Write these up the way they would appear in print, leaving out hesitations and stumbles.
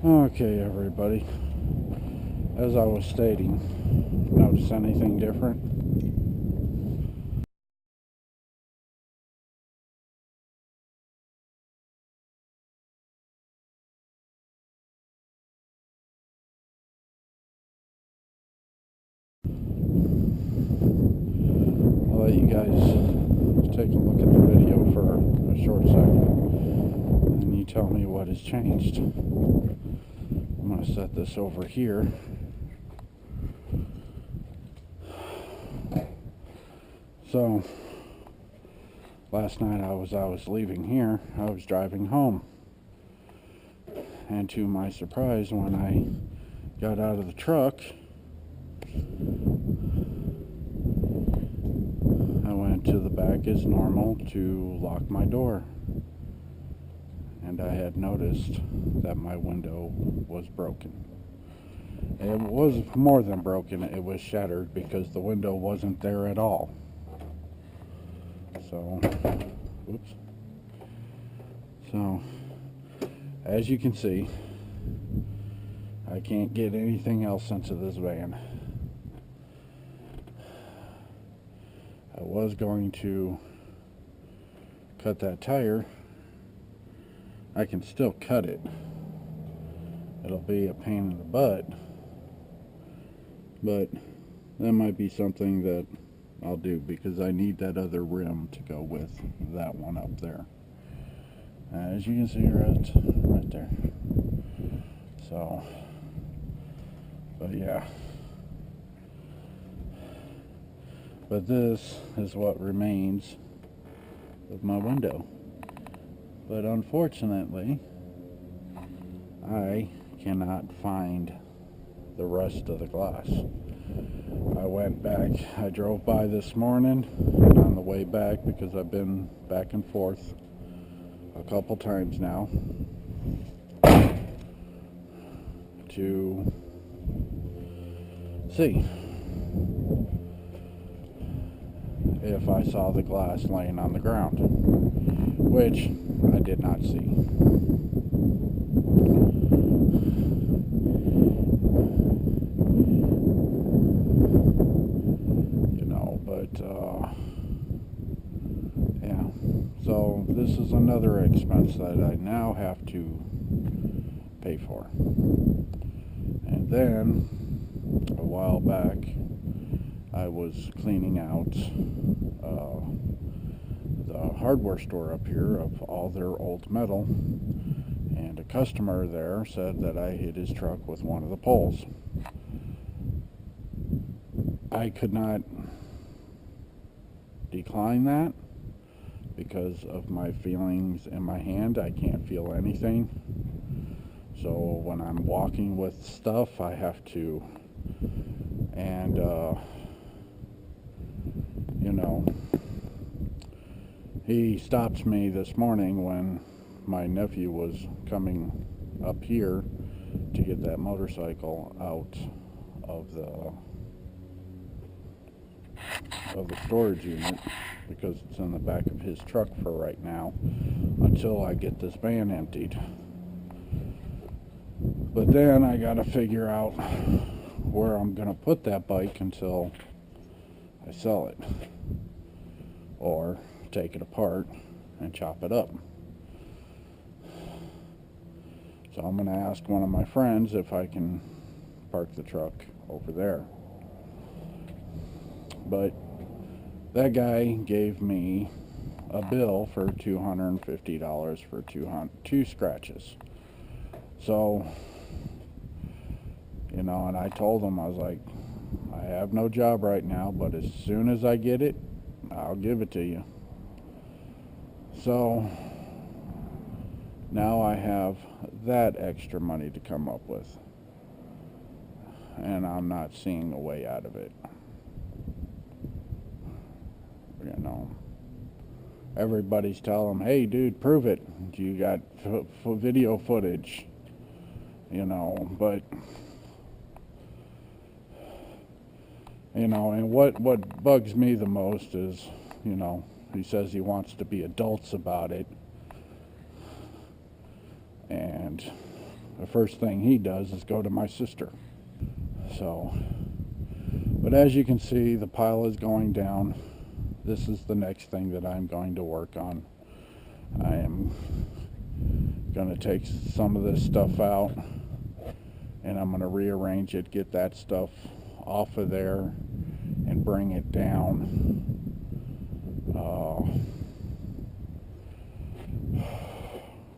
Okay, everybody. As I was stating, notice anything different? I'll let you guys take a look at the video for a short second, and you tell me what has changed. I'm going to set this over here. So, last night I was leaving here, I was driving home. And to my surprise, when I got out of the truck, I went to the back as normal to lock my door. And I had noticed that my window was broken. It was more than broken, it was shattered because the window wasn't there at all. So, oops. So, as you can see, I can't get anything else into this van. I was going to cut that tire. I can still cut it. It'll be a pain in the butt, but that might be something that I'll do because I need that other rim to go with that one up there. As you can see, right there. So, but yeah. But this is what remains of my window. But unfortunately, I cannot find the rest of the glass. I went back, I drove by this morning, and on the way back, because I've been back and forth a couple times now, to see if I saw the glass laying on the ground, which I did not see. Yeah, so this is another expense that I now have to pay for. And then, a while back, I was cleaning out the hardware store up here of all their old metal, and a customer there said that I hit his truck with one of the poles. I could not decline that because of my feelings in my hand. I can't feel anything. So when I'm walking with stuff, I have to, and you know, he stopped me this morning when my nephew was coming up here to get that motorcycle out of the storage unit, because it's in the back of his truck for right now until I get this van emptied. But then I gotta figure out where I'm gonna put that bike until I sell it, or take it apart and chop it up. So I'm gonna ask one of my friends if I can park the truck over there. But that guy gave me a bill for $250 for two scratches. So, you know, and I told him, I was like, I have no job right now, but as soon as I get it, I'll give it to you. So now I have that extra money to come up with, and I'm not seeing a way out of it. You know, everybody's telling him, hey dude, prove it, you got video footage, you know, but you know, and what bugs me the most is, you know, he says he wants to be adults about it, and the first thing he does is go to my sister. So, but as you can see, the pile is going down. This is the next thing that I'm going to work on. I am going to take some of this stuff out, and I'm going to rearrange it, get that stuff off of there, and bring it down.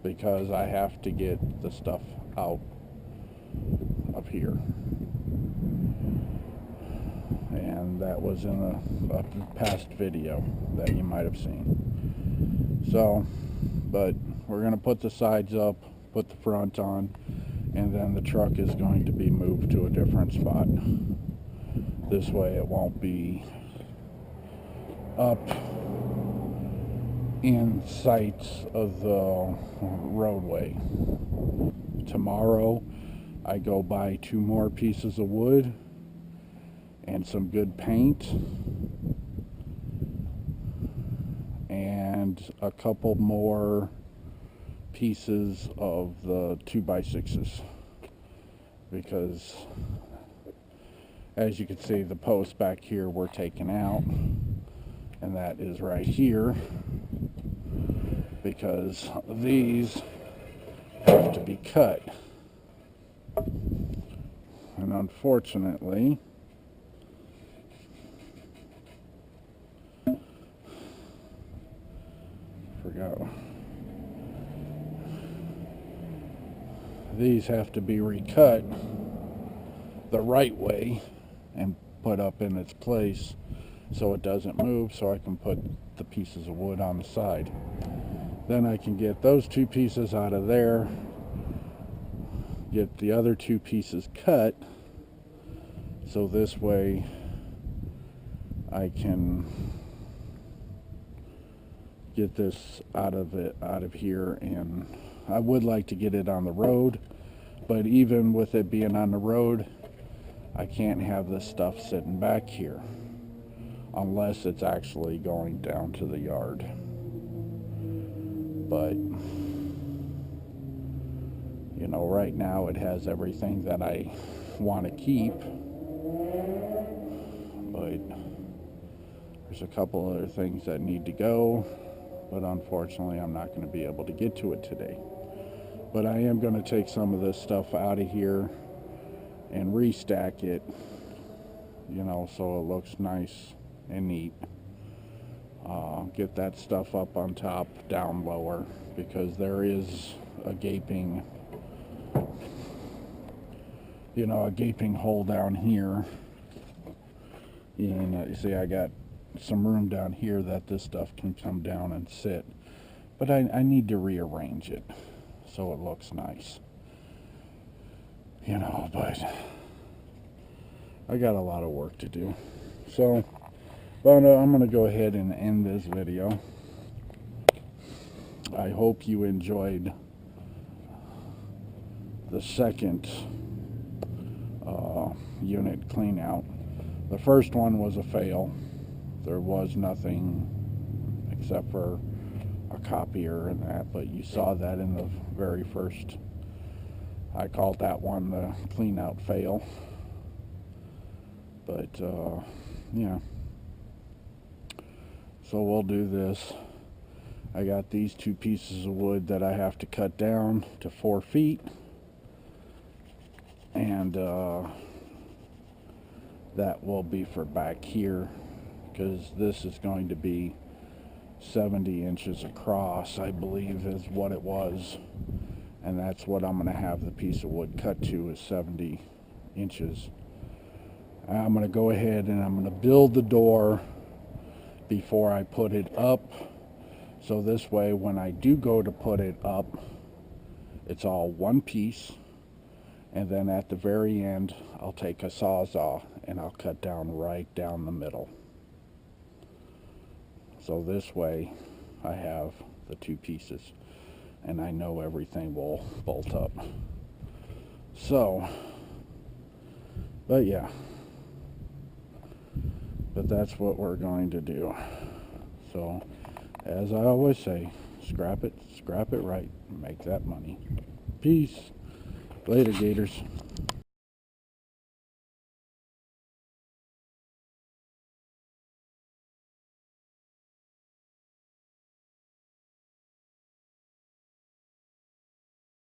Because I have to get the stuff out of here. And that was in a past video that you might have seen. So, but we're going to put the sides up, put the front on, and then the truck is going to be moved to a different spot. This way it won't be up in sight of the roadway. Tomorrow I go buy 2 more pieces of wood and some good paint and a couple more pieces of the 2x6s, because as you can see, the posts back here were taken out, and that is right here, because these have to be cut. And unfortunately, these have to be recut the right way and put up in its place so it doesn't move, so I can put the pieces of wood on the side. Then I can get those 2 pieces out of there, get the other 2 pieces cut, so this way I can get this out of here. And I would like to get it on the road, but even with it being on the road, I can't have this stuff sitting back here unless it's actually going down to the yard. But you know, right now it has everything that I want to keep, but there's a couple other things that need to go, but unfortunately I'm not going to be able to get to it today. But I am going to take some of this stuff out of here and restack it, you know, so it looks nice and neat. Get that stuff up on top, down lower, because there is a gaping, you know, a gaping hole down here. And you see, I got some room down here that this stuff can come down and sit. But I need to rearrange it so it looks nice. You know, but I got a lot of work to do. So, but I'm going to go ahead and end this video. I hope you enjoyed the second unit clean out. The first one was a fail. There was nothing except for a copier and that, but you saw that in the very first. I called that one the clean out fail. But yeah, so we'll do this. I got these 2 pieces of wood that I have to cut down to 4 feet, and that will be for back here, because this is going to be 70 inches across, I believe is what it was, and that's what I'm going to have the piece of wood cut to, is 70 inches. I'm going to go ahead and I'm going to build the door before I put it up, so this way when I do go to put it up, it's all one piece. And then at the very end, I'll take a sawzall and I'll cut down right down the middle. So this way I have the 2 pieces and I know everything will bolt up. So, but yeah, but that's what we're going to do. So, as I always say, scrap it right, make that money. Peace. Later, Gators.